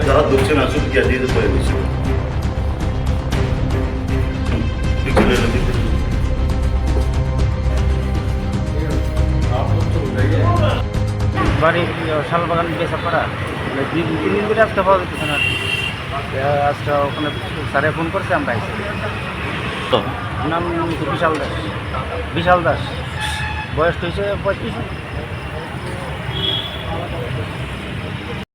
যারা ধরছে না শুধু গিয়ে দিয়ে পড়ে দিচ্ছে বাড়ি শালবাগান বেসা করা তিন দিন ধরে আসতে পাওয়া যেতেছে না। আজকে ওখানে স্যারে ফোন করছে, আমরা আইসি। তো নাম বিশাল দাস, বিশাল দাস, বয়স হয়েছে 35।